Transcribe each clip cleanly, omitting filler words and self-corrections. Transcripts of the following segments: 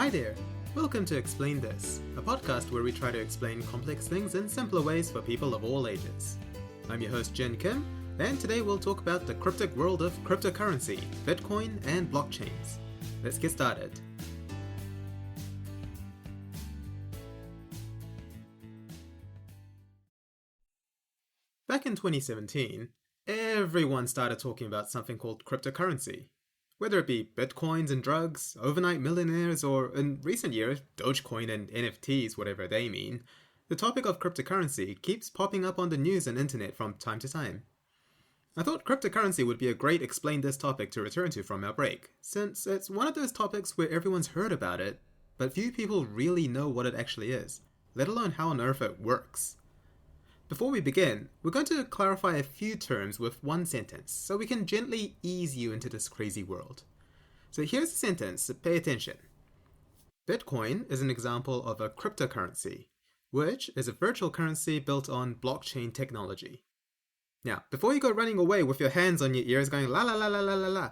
Hi there! Welcome to Explain This, a podcast where we try to explain complex things in simpler ways for people of all ages. I'm your host Jen Kim, and today we'll talk about the cryptic world of cryptocurrency, Bitcoin, and blockchains. Let's get started. Back in 2017, everyone started talking about something called cryptocurrency. Whether it be bitcoins and drugs, overnight millionaires, or in recent years, Dogecoin and NFTs, whatever they mean, the topic of cryptocurrency keeps popping up on the news and internet from time to time. I thought cryptocurrency would be a great Explain This topic to return to from our break, since it's one of those topics where everyone's heard about it, but few people really know what it actually is, let alone how on earth it works. Before we begin, we're going to clarify a few terms with one sentence, so we can gently ease you into this crazy world. So here's the sentence, so pay attention. Bitcoin is an example of a cryptocurrency, which is a virtual currency built on blockchain technology. Now, before you go running away with your hands on your ears going la la la la la la la,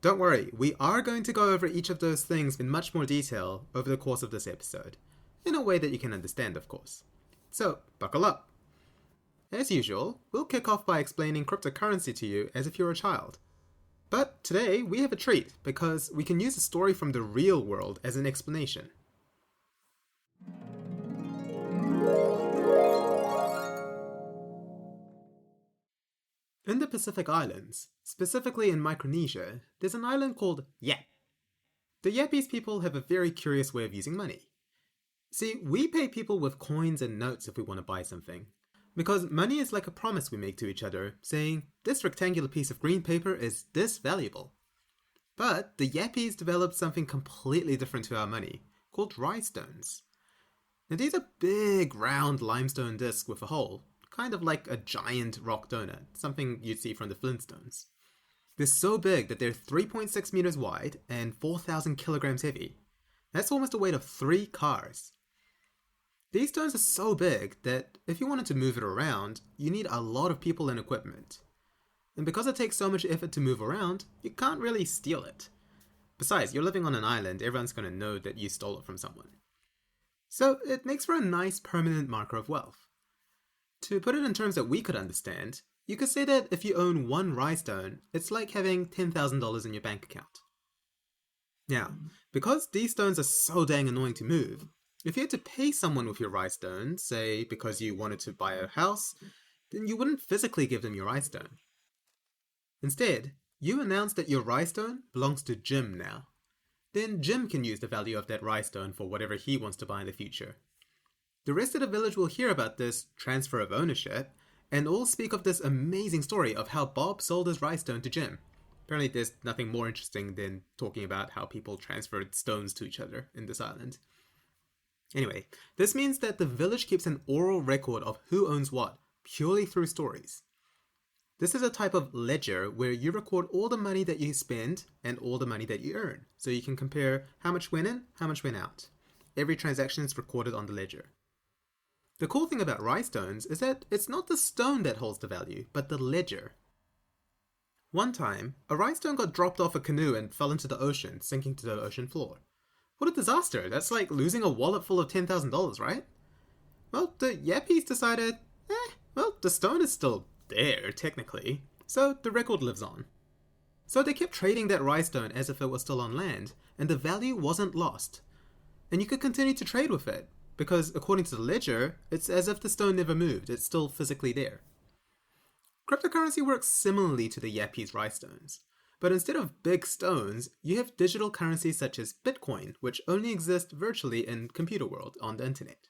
don't worry, we are going to go over each of those things in much more detail over the course of this episode, in a way that you can understand, of course. So, buckle up. As usual, we'll kick off by explaining cryptocurrency to you as if you're a child. But today, we have a treat, because we can use a story from the real world as an explanation. In the Pacific Islands, specifically in Micronesia, there's an island called Yap. The Yapese people have a very curious way of using money. See, we pay people with coins and notes if we want to buy something. Because money is like a promise we make to each other, saying, this rectangular piece of green paper is this valuable. But the Yapese developed something completely different to our money, called rhinestones. Now these are big, round limestone discs with a hole, kind of like a giant rock donut, something you'd see from the Flintstones. They're so big that they're 3.6 meters wide and 4,000 kilograms heavy. That's almost the weight of 3 cars. These stones are so big that if you wanted to move it around, you need a lot of people and equipment. And because it takes so much effort to move around, you can't really steal it. Besides, you're living on an island, everyone's going to know that you stole it from someone. So it makes for a nice permanent marker of wealth. To put it in terms that we could understand, you could say that if you own one rhinestone, it's like having $10,000 in your bank account. Now, because these stones are so dang annoying to move, if you had to pay someone with your rhinestone, say because you wanted to buy a house, then you wouldn't physically give them your rhinestone. Instead, you announce that your rhinestone belongs to Jim now. Then Jim can use the value of that rhinestone for whatever he wants to buy in the future. The rest of the village will hear about this transfer of ownership, and all speak of this amazing story of how Bob sold his rhinestone to Jim. Apparently there's nothing more interesting than talking about how people transferred stones to each other in this island. Anyway, this means that the village keeps an oral record of who owns what, purely through stories. This is a type of ledger where you record all the money that you spend and all the money that you earn, so you can compare how much went in, how much went out. Every transaction is recorded on the ledger. The cool thing about rhinestones is that it's not the stone that holds the value, but the ledger. One time, a rhinestone got dropped off a canoe and fell into the ocean, sinking to the ocean floor. What a disaster, that's like losing a wallet full of $10,000, right? Well, the Yapese decided, the stone is still there, technically, so the record lives on. So they kept trading that rhinestone as if it was still on land, and the value wasn't lost. And you could continue to trade with it, because according to the ledger, it's as if the stone never moved, it's still physically there. Cryptocurrency works similarly to the Yapese rhinestones. But instead of big stones, you have digital currencies such as Bitcoin, which only exist virtually in computer world on the internet.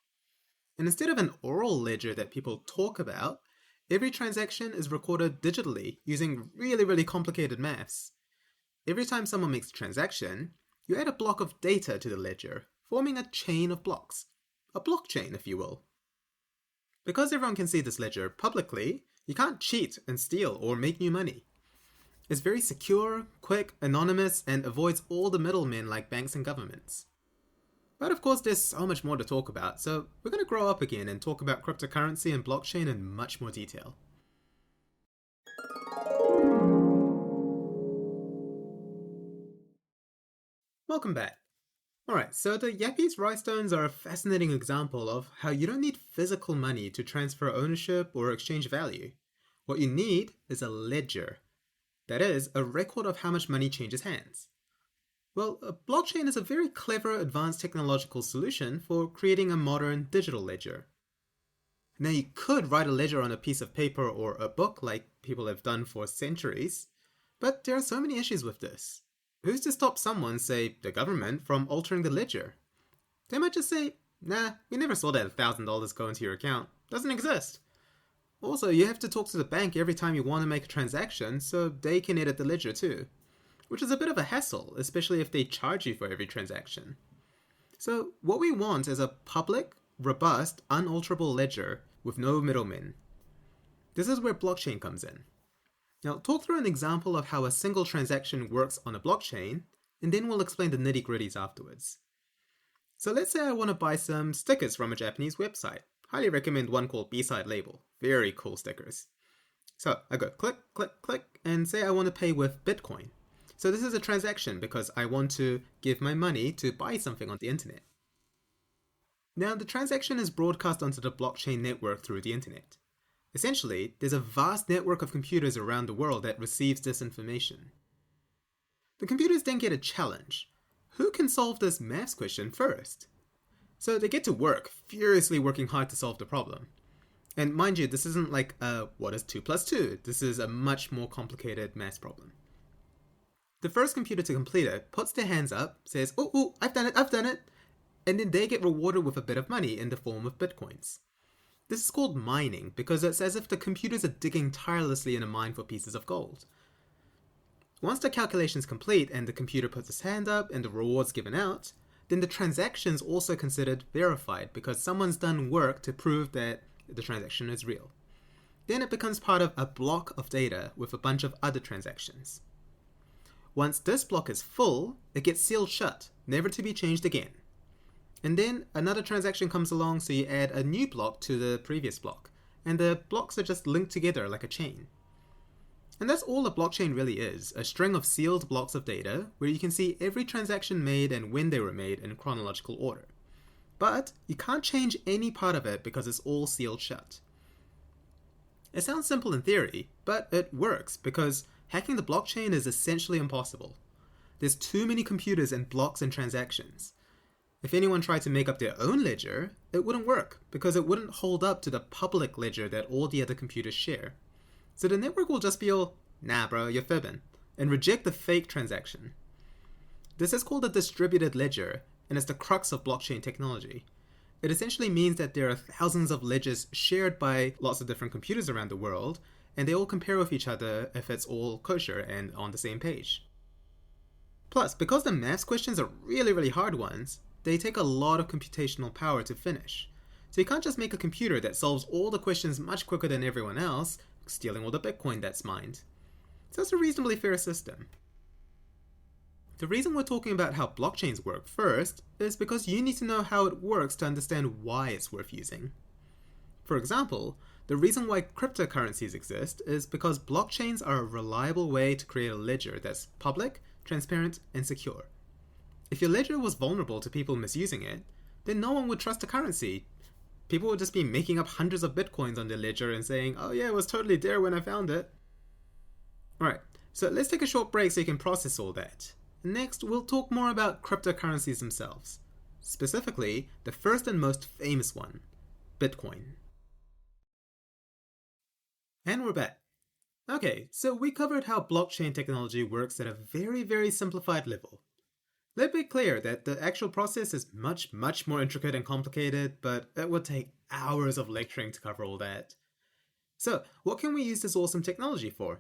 And instead of an oral ledger that people talk about, every transaction is recorded digitally using really, really complicated maths. Every time someone makes a transaction, you add a block of data to the ledger, forming a chain of blocks. A blockchain, if you will. Because everyone can see this ledger publicly, you can't cheat and steal or make new money. It's very secure, quick, anonymous, and avoids all the middlemen like banks and governments. But of course there's so much more to talk about, so we're going to grow up again and talk about cryptocurrency and blockchain in much more detail. Welcome back. Alright, so the Yappies rhinestones are a fascinating example of how you don't need physical money to transfer ownership or exchange value. What you need is a ledger. That is, a record of how much money changes hands. Well, a blockchain is a very clever advanced technological solution for creating a modern digital ledger. Now, you could write a ledger on a piece of paper or a book like people have done for centuries, but there are so many issues with this. Who's to stop someone, say the government, from altering the ledger? They might just say, nah, we never saw that $1,000 go into your account. Doesn't exist. Also, you have to talk to the bank every time you want to make a transaction so they can edit the ledger too, which is a bit of a hassle, especially if they charge you for every transaction. So what we want is a public, robust, unalterable ledger with no middlemen. This is where blockchain comes in. Now, talk through an example of how a single transaction works on a blockchain, and then we'll explain the nitty-gritties afterwards. So let's say I want to buy some stickers from a Japanese website. Highly recommend one called B-Side Label. Very cool stickers. So I go click, click, click, and say I want to pay with Bitcoin. So this is a transaction because I want to give my money to buy something on the internet. Now the transaction is broadcast onto the blockchain network through the internet. Essentially, there's a vast network of computers around the world that receives this information. The computers then get a challenge. Who can solve this maths question first? So they get to work, furiously working hard to solve the problem. And mind you, this isn't like what is 2 plus 2? This is a much more complicated maths problem. The first computer to complete it puts their hands up, says, oh, I've done it, and then they get rewarded with a bit of money in the form of bitcoins. This is called mining because it's as if the computers are digging tirelessly in a mine for pieces of gold. Once the calculation is complete and the computer puts its hand up and the reward's given out, then the transaction's also considered verified because someone's done work to prove that the transaction is real. Then it becomes part of a block of data with a bunch of other transactions. Once this block is full, it gets sealed shut, never to be changed again. And then another transaction comes along, so you add a new block to the previous block, and the blocks are just linked together like a chain. And that's all a blockchain really is, a string of sealed blocks of data where you can see every transaction made and when they were made in chronological order. But you can't change any part of it because it's all sealed shut. It sounds simple in theory, but it works because hacking the blockchain is essentially impossible. There's too many computers and blocks and transactions. If anyone tried to make up their own ledger, it wouldn't work because it wouldn't hold up to the public ledger that all the other computers share. So the network will just be all, nah bro, you're fibbing, and reject the fake transaction. This is called a distributed ledger, and it's the crux of blockchain technology. It essentially means that there are thousands of ledgers shared by lots of different computers around the world, and they all compare with each other if it's all kosher and on the same page. Plus, because the maths questions are really hard ones, they take a lot of computational power to finish. So you can't just make a computer that solves all the questions much quicker than everyone else, stealing all the Bitcoin that's mined. So it's a reasonably fair system. The reason we're talking about how blockchains work first is because you need to know how it works to understand why it's worth using. For example, the reason why cryptocurrencies exist is because blockchains are a reliable way to create a ledger that's public, transparent, and secure. If your ledger was vulnerable to people misusing it, then no one would trust the currency. People would just be making up hundreds of bitcoins on their ledger and saying, oh yeah, it was totally there when I found it. Alright, so let's take a short break so you can process all that. Next, we'll talk more about cryptocurrencies themselves. Specifically, the first and most famous one, Bitcoin. And we're back. Okay, so we covered how blockchain technology works at a very simplified level. Let's be clear that the actual process is much more intricate and complicated, but it would take hours of lecturing to cover all that. So, what can we use this awesome technology for?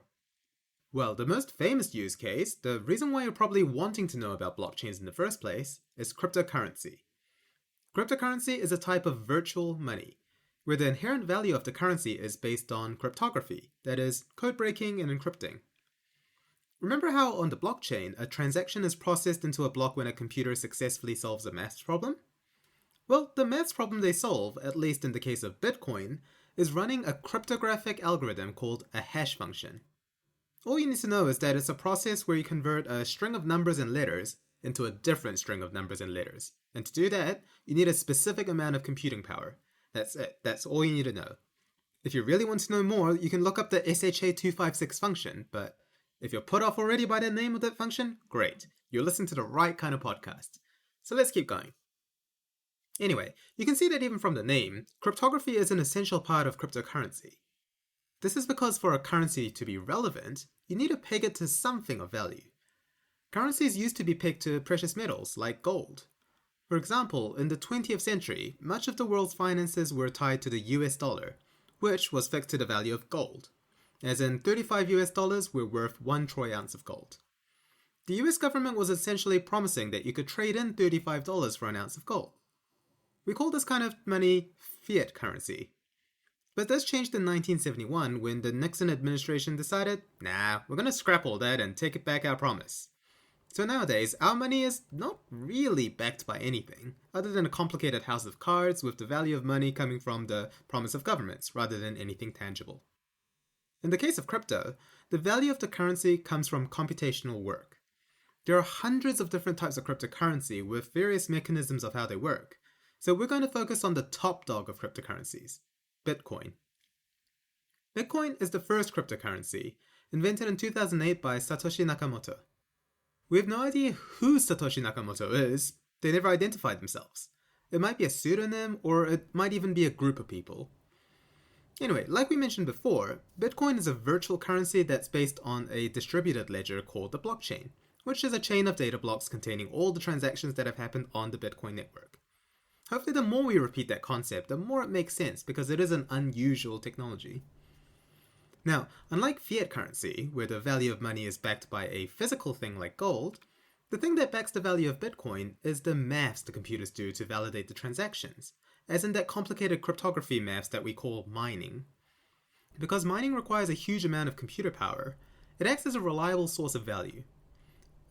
Well, the most famous use case, the reason why you're probably wanting to know about blockchains in the first place, is cryptocurrency. Cryptocurrency is a type of virtual money, where the inherent value of the currency is based on cryptography, that is, code breaking and encrypting. Remember how on the blockchain, a transaction is processed into a block when a computer successfully solves a maths problem? Well, the maths problem they solve, at least in the case of Bitcoin, is running a cryptographic algorithm called a hash function. All you need to know is that it's a process where you convert a string of numbers and letters into a different string of numbers and letters. And to do that, you need a specific amount of computing power. That's it. That's all you need to know. If you really want to know more, you can look up the SHA-256 function, but if you're put off already by the name of that function, great. You're listening to the right kind of podcast. So let's keep going. Anyway, you can see that even from the name, cryptography is an essential part of cryptocurrency. This is because for a currency to be relevant, you need to peg it to something of value. Currencies used to be pegged to precious metals like gold. For example, in the 20th century, much of the world's finances were tied to the US dollar, which was fixed to the value of gold. As in, 35 US dollars were worth 1 troy ounce of gold. The US government was essentially promising that you could trade in $35 for an ounce of gold. We call this kind of money fiat currency. But this changed in 1971 when the Nixon administration decided, nah, we're going to scrap all that and take it back our promise. So nowadays, our money is not really backed by anything, other than a complicated house of cards with the value of money coming from the promise of governments, rather than anything tangible. In the case of crypto, the value of the currency comes from computational work. There are hundreds of different types of cryptocurrency with various mechanisms of how they work, so we're going to focus on the top dog of cryptocurrencies, Bitcoin. Bitcoin is the first cryptocurrency, invented in 2008 by Satoshi Nakamoto. We have no idea who Satoshi Nakamoto is. They never identified themselves. It might be a pseudonym, or it might even be a group of people. Anyway, like we mentioned before, Bitcoin is a virtual currency that's based on a distributed ledger called the blockchain, which is a chain of data blocks containing all the transactions that have happened on the Bitcoin network. Hopefully the more we repeat that concept, the more it makes sense, because it is an unusual technology. Now, unlike fiat currency, where the value of money is backed by a physical thing like gold, the thing that backs the value of Bitcoin is the maths the computers do to validate the transactions, as in that complicated cryptography maths that we call mining. Because mining requires a huge amount of computer power, it acts as a reliable source of value.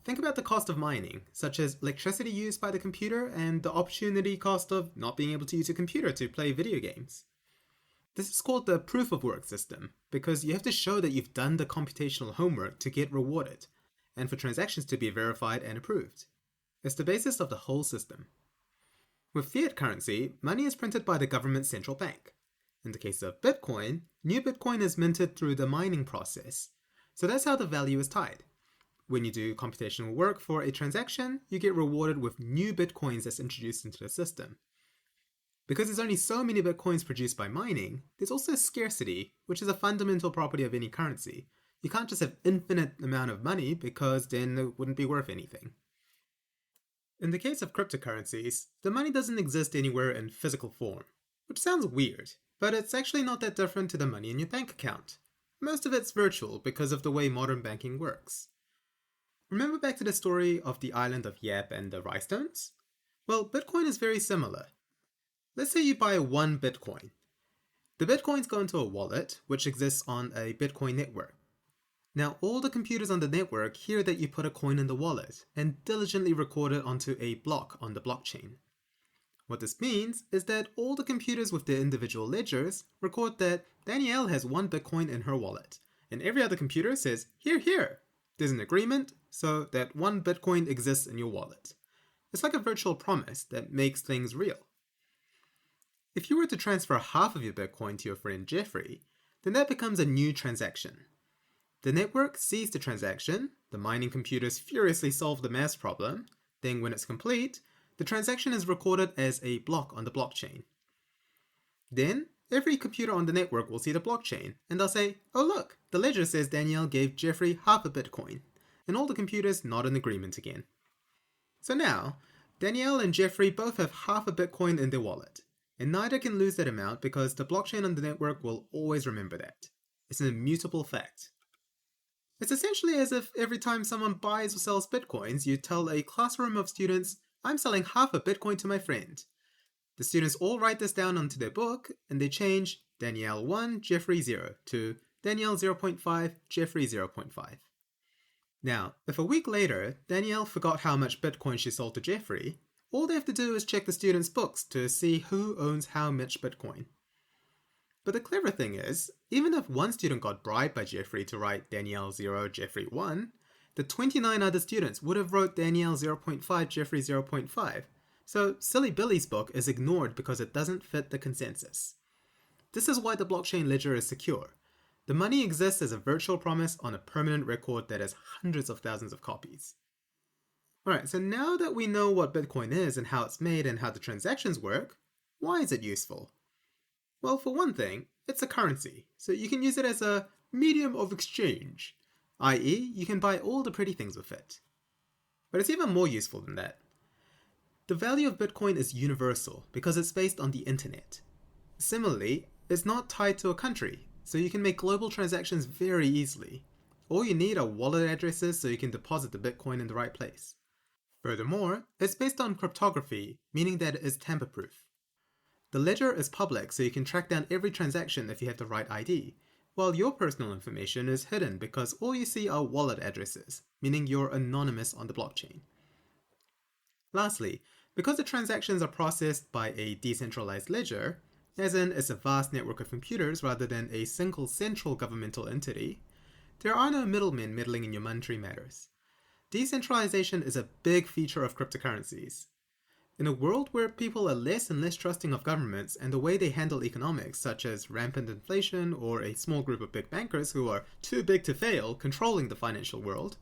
Think about the cost of mining, such as electricity used by the computer and the opportunity cost of not being able to use a computer to play video games. This is called the proof of work system, because you have to show that you've done the computational homework to get rewarded, and for transactions to be verified and approved. It's the basis of the whole system. With fiat currency, money is printed by the government's central bank. In the case of Bitcoin, new Bitcoin is minted through the mining process, so that's how the value is tied. When you do computational work for a transaction, you get rewarded with new Bitcoins that's introduced into the system. Because there's only so many Bitcoins produced by mining, there's also scarcity, which is a fundamental property of any currency. You can't just have infinite amount of money, because then it wouldn't be worth anything. In the case of cryptocurrencies, the money doesn't exist anywhere in physical form, which sounds weird, but it's actually not that different to the money in your bank account. Most of it's virtual because of the way modern banking works. Remember back to the story of the island of Yap and the rhinestones? Well, Bitcoin is very similar. Let's say you buy 1 Bitcoin. The Bitcoins go into a wallet, which exists on a Bitcoin network. Now, all the computers on the network hear that you put a coin in the wallet and diligently record it onto a block on the blockchain. What this means is that all the computers with their individual ledgers record that Danielle has 1 Bitcoin in her wallet, and every other computer says, here, here. There's an agreement, so that 1 Bitcoin exists in your wallet. It's like a virtual promise that makes things real. If you were to transfer half of your Bitcoin to your friend Jeffrey, then that becomes a new transaction. The network sees the transaction, the mining computers furiously solve the math problem, then when it's complete, the transaction is recorded as a block on the blockchain. Then, every computer on the network will see the blockchain, and they'll say, oh look, the ledger says Danielle gave Jeffrey half a Bitcoin, and all the computers nod in agreement again. So now, Danielle and Jeffrey both have half a Bitcoin in their wallet, and neither can lose that amount because the blockchain on the network will always remember that. It's an immutable fact. It's essentially as if every time someone buys or sells Bitcoins, you tell a classroom of students, I'm selling half a Bitcoin to my friend. The students all write this down onto their book, and they change Danielle 1, Jeffrey 0 to Danielle 0.5, Jeffrey 0.5. Now, if a week later, Danielle forgot how much Bitcoin she sold to Jeffrey, all they have to do is check the students' books to see who owns how much Bitcoin. But the clever thing is, even if one student got bribed by Jeffrey to write Danielle 0, Jeffrey 1, the 29 other students would have wrote Danielle 0.5, Jeffrey 0.5. So Silly Billy's book is ignored because it doesn't fit the consensus. This is why the blockchain ledger is secure. The money exists as a virtual promise on a permanent record that has hundreds of thousands of copies. Alright, so now that we know what Bitcoin is and how it's made and how the transactions work, why is it useful? Well, for one thing, it's a currency, so you can use it as a medium of exchange, i.e., you can buy all the pretty things with it. But it's even more useful than that. The value of Bitcoin is universal because it's based on the internet. Similarly, it's not tied to a country, so you can make global transactions very easily. All you need are wallet addresses so you can deposit the Bitcoin in the right place. Furthermore, it's based on cryptography, meaning that it is tamper-proof. The ledger is public so you can track down every transaction if you have the right ID, while your personal information is hidden because all you see are wallet addresses, meaning you're anonymous on the blockchain. Lastly, because the transactions are processed by a decentralized ledger, as in it's a vast network of computers rather than a single central governmental entity, there are no middlemen meddling in your monetary matters. Decentralization is a big feature of cryptocurrencies. In a world where people are less and less trusting of governments and the way they handle economics, such as rampant inflation or a small group of big bankers who are too big to fail controlling the financial world,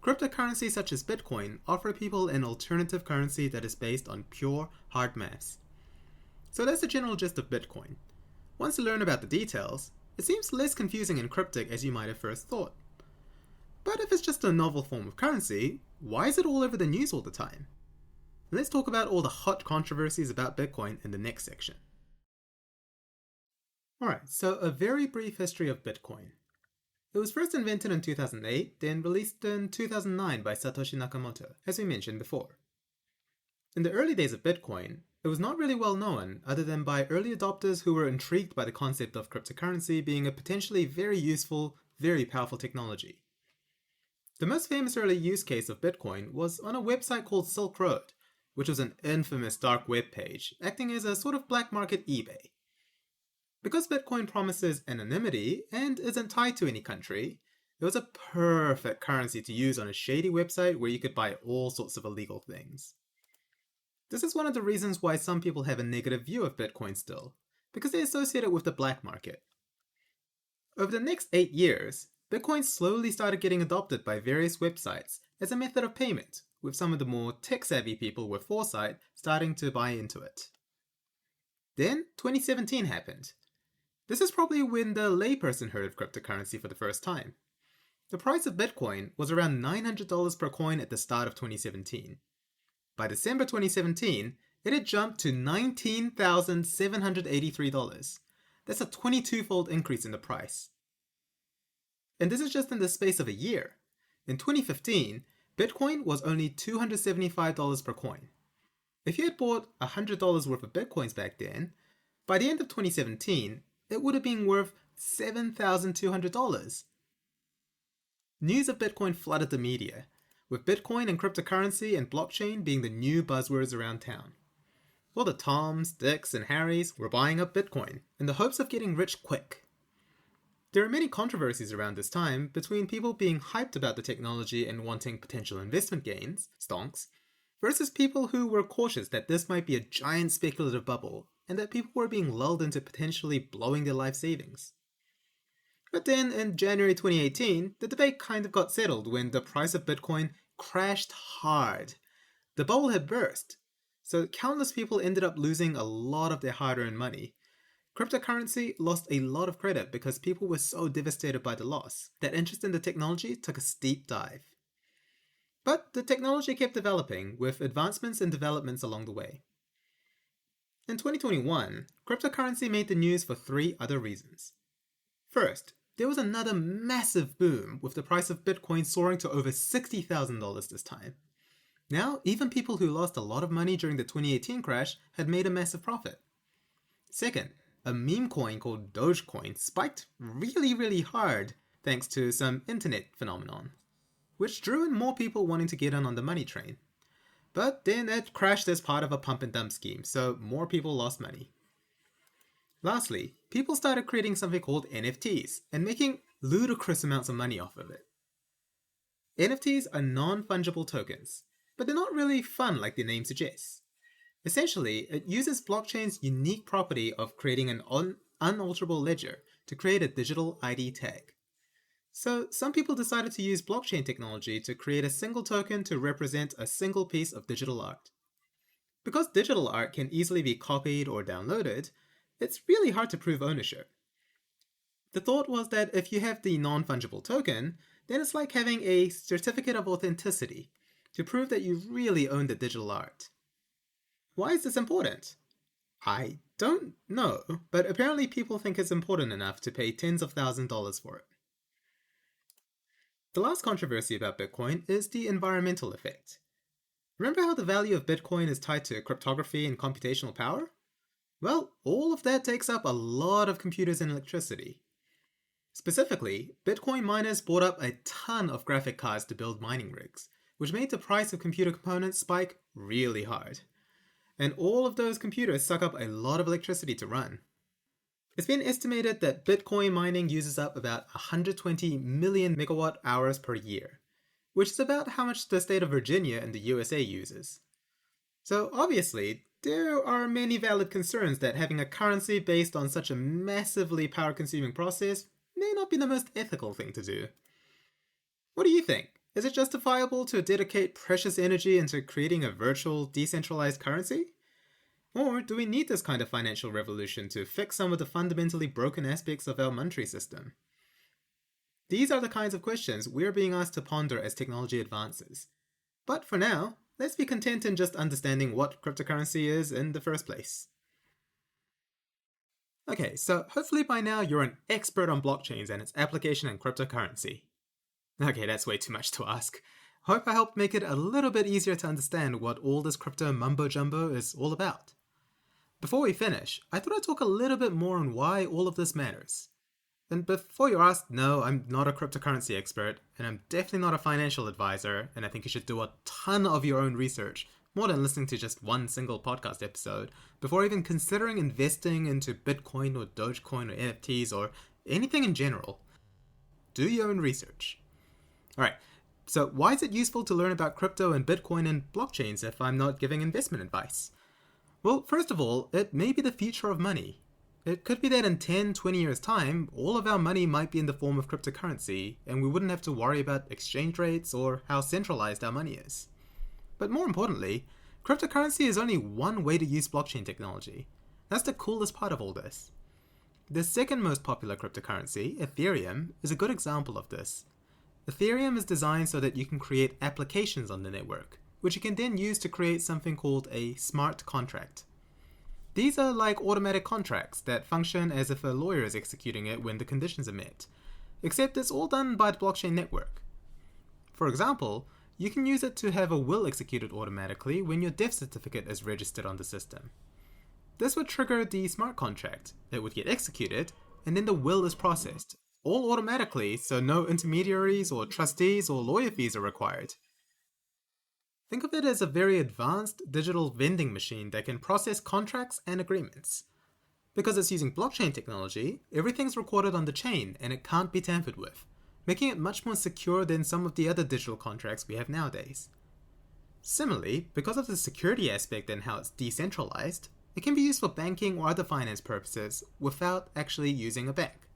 cryptocurrencies such as Bitcoin offer people an alternative currency that is based on pure hard maths. So that's the general gist of Bitcoin. Once you learn about the details, it seems less confusing and cryptic as you might have first thought. But if it's just a novel form of currency, why is it all over the news all the time? Let's talk about all the hot controversies about Bitcoin in the next section. Alright, so a very brief history of Bitcoin. It was first invented in 2008, then released in 2009 by Satoshi Nakamoto, as we mentioned before. In the early days of Bitcoin, it was not really well known other than by early adopters who were intrigued by the concept of cryptocurrency being a potentially very useful, very powerful technology. The most famous early use case of Bitcoin was on a website called Silk Road, which was an infamous dark web page, acting as a sort of black market eBay. Because Bitcoin promises anonymity and isn't tied to any country, it was a perfect currency to use on a shady website where you could buy all sorts of illegal things. This is one of the reasons why some people have a negative view of Bitcoin still, because they associate it with the black market. Over the next 8 years, Bitcoin slowly started getting adopted by various websites as a method of payment, with some of the more tech-savvy people with foresight starting to buy into it. Then, 2017 happened. This is probably when the layperson heard of cryptocurrency for the first time. The price of Bitcoin was around $900 per coin at the start of 2017. By December 2017, it had jumped to $19,783. That's a 22-fold increase in the price. And this is just in the space of a year. In 2015, Bitcoin was only $275 per coin. If you had bought $100 worth of Bitcoins back then, by the end of 2017, it would have been worth $7,200. News of Bitcoin flooded the media, with Bitcoin and cryptocurrency and blockchain being the new buzzwords around town. All the Toms, Dicks, and Harrys were buying up Bitcoin in the hopes of getting rich quick. There are many controversies around this time between people being hyped about the technology and wanting potential investment gains, stonks, versus people who were cautious that this might be a giant speculative bubble and that people were being lulled into potentially blowing their life savings. But then, in January 2018, the debate kind of got settled when the price of Bitcoin crashed hard. The bubble had burst, so countless people ended up losing a lot of their hard-earned money. Cryptocurrency lost a lot of credit because people were so devastated by the loss that interest in the technology took a steep dive. But the technology kept developing, with advancements and developments along the way. In 2021, cryptocurrency made the news for 3 other reasons. First, there was another massive boom with the price of Bitcoin soaring to over $60,000 this time. Now, even people who lost a lot of money during the 2018 crash had made a massive profit. Second, a meme coin called Dogecoin spiked really hard thanks to some internet phenomenon, which drew in more people wanting to get in on the money train. But then it crashed as part of a pump and dump scheme, so more people lost money. Lastly, people started creating something called NFTs and making ludicrous amounts of money off of it. NFTs are non-fungible tokens, but they're not really fun like the name suggests. Essentially, it uses blockchain's unique property of creating an unalterable ledger to create a digital ID tag. So, some people decided to use blockchain technology to create a single token to represent a single piece of digital art. Because digital art can easily be copied or downloaded, it's really hard to prove ownership. The thought was that if you have the non-fungible token, then it's like having a certificate of authenticity to prove that you really own the digital art. Why is this important? I don't know, but apparently people think it's important enough to pay tens of thousands of dollars for it. The last controversy about Bitcoin is the environmental effect. Remember how the value of Bitcoin is tied to cryptography and computational power? Well, all of that takes up a lot of computers and electricity. Specifically, Bitcoin miners bought up a ton of graphic cards to build mining rigs, which made the price of computer components spike really hard. And all of those computers suck up a lot of electricity to run. It's been estimated that Bitcoin mining uses up about 120 million megawatt hours per year, which is about how much the state of Virginia in the USA uses. So obviously, there are many valid concerns that having a currency based on such a massively power-consuming process may not be the most ethical thing to do. What do you think? Is it justifiable to dedicate precious energy into creating a virtual, decentralized currency? Or do we need this kind of financial revolution to fix some of the fundamentally broken aspects of our monetary system? These are the kinds of questions we're being asked to ponder as technology advances. But for now, let's be content in just understanding what cryptocurrency is in the first place. Okay, so hopefully by now you're an expert on blockchains and its application in cryptocurrency. Okay, that's way too much to ask. Hope I helped make it a little bit easier to understand what all this crypto mumbo-jumbo is all about. Before we finish, I thought I'd talk a little bit more on why all of this matters. And before you're asked, no, I'm not a cryptocurrency expert, and I'm definitely not a financial advisor, and I think you should do a ton of your own research, more than listening to just one single podcast episode, before even considering investing into Bitcoin or Dogecoin or NFTs or anything in general. Do your own research. Alright, so why is it useful to learn about crypto and Bitcoin and blockchains if I'm not giving investment advice? Well, first of all, it may be the future of money. It could be that in 10, 20 years' time, all of our money might be in the form of cryptocurrency, and we wouldn't have to worry about exchange rates or how centralized our money is. But more importantly, cryptocurrency is only one way to use blockchain technology. That's the coolest part of all this. The second most popular cryptocurrency, Ethereum, is a good example of this. Ethereum is designed so that you can create applications on the network, which you can then use to create something called a smart contract. These are like automatic contracts that function as if a lawyer is executing it when the conditions are met, except it's all done by the blockchain network. For example, you can use it to have a will executed automatically when your death certificate is registered on the system. This would trigger the smart contract. It would get executed, and then the will is processed, all automatically, so no intermediaries or trustees or lawyer fees are required. Think of it as a very advanced digital vending machine that can process contracts and agreements. Because it's using blockchain technology, everything's recorded on the chain and it can't be tampered with, making it much more secure than some of the other digital contracts we have nowadays. Similarly, because of the security aspect and how it's decentralized, it can be used for banking or other finance purposes without actually using a bank.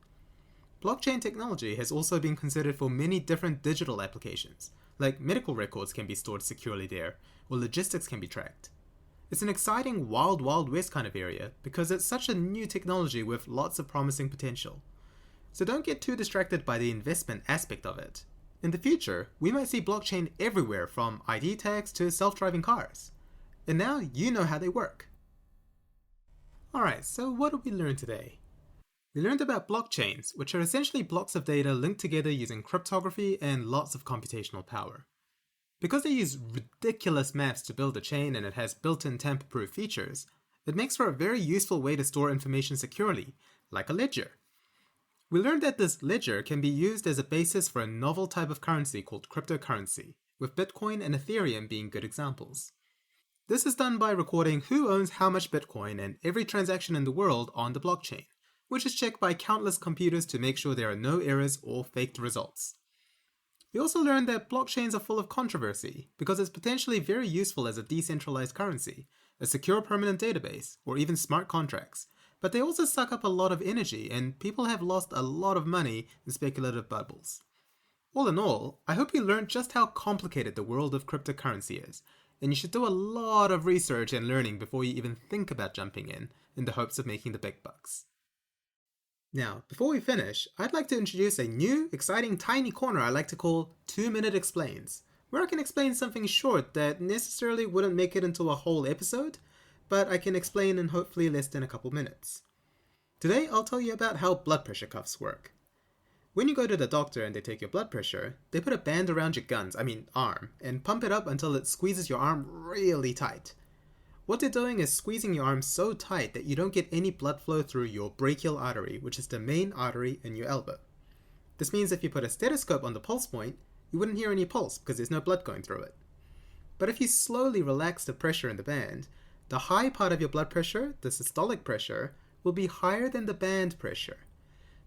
Blockchain technology has also been considered for many different digital applications, like medical records can be stored securely there, or logistics can be tracked. It's an exciting wild west kind of area because it's such a new technology with lots of promising potential. So don't get too distracted by the investment aspect of it. In the future, we might see blockchain everywhere from ID tags to self-driving cars. And now you know how they work. Alright, so what did we learn today? We learned about blockchains, which are essentially blocks of data linked together using cryptography and lots of computational power. Because they use ridiculous maths to build a chain and it has built-in tamper-proof features, it makes for a very useful way to store information securely, like a ledger. We learned that this ledger can be used as a basis for a novel type of currency called cryptocurrency, with Bitcoin and Ethereum being good examples. This is done by recording who owns how much Bitcoin and every transaction in the world on the blockchain, which is checked by countless computers to make sure there are no errors or faked results. We also learned that blockchains are full of controversy because it's potentially very useful as a decentralized currency, a secure permanent database, or even smart contracts. But they also suck up a lot of energy, and people have lost a lot of money in speculative bubbles. All in all, I hope you learned just how complicated the world of cryptocurrency is, and you should do a lot of research and learning before you even think about jumping in the hopes of making the big bucks. Now, before we finish, I'd like to introduce a new, exciting tiny corner I like to call 2-Minute Explains, where I can explain something short that necessarily wouldn't make it into a whole episode, but I can explain in hopefully less than a couple minutes. Today, I'll tell you about how blood pressure cuffs work. When you go to the doctor and they take your blood pressure, they put a band around your arm, and pump it up until it squeezes your arm really tight. What they're doing is squeezing your arm so tight that you don't get any blood flow through your brachial artery, which is the main artery in your elbow. This means if you put a stethoscope on the pulse point, you wouldn't hear any pulse because there's no blood going through it. But if you slowly relax the pressure in the band, the high part of your blood pressure, the systolic pressure, will be higher than the band pressure.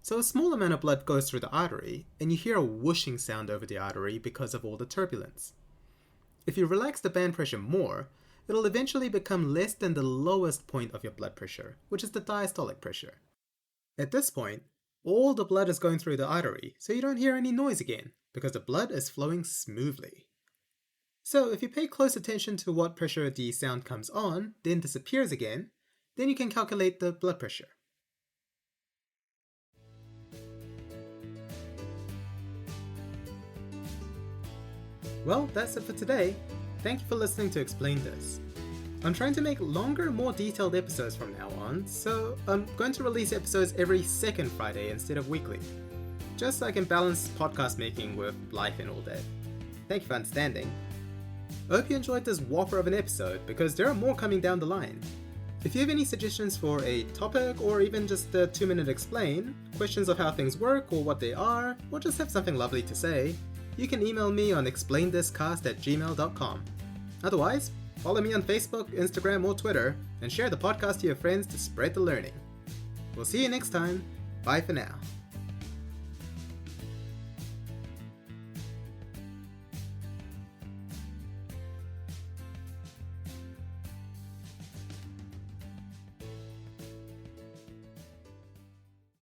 So a small amount of blood goes through the artery, and you hear a whooshing sound over the artery because of all the turbulence. If you relax the band pressure more, it'll eventually become less than the lowest point of your blood pressure, which is the diastolic pressure. At this point, all the blood is going through the artery, so you don't hear any noise again, because the blood is flowing smoothly. So if you pay close attention to what pressure the sound comes on, then disappears again, then you can calculate the blood pressure. Well, that's it for today. Thank you for listening to Explain This. I'm trying to make longer, more detailed episodes from now on, so I'm going to release episodes every second Friday instead of weekly, just so I can balance podcast making with life and all that. Thank you for understanding. I hope you enjoyed this whopper of an episode, because there are more coming down the line. If you have any suggestions for a topic, or even just a 2-minute explain, questions of how things work or what they are, or just have something lovely to say, you can email me on explainthiscast@gmail.com. Otherwise, follow me on Facebook, Instagram, or Twitter, and share the podcast to your friends to spread the learning. We'll see you next time. Bye for now.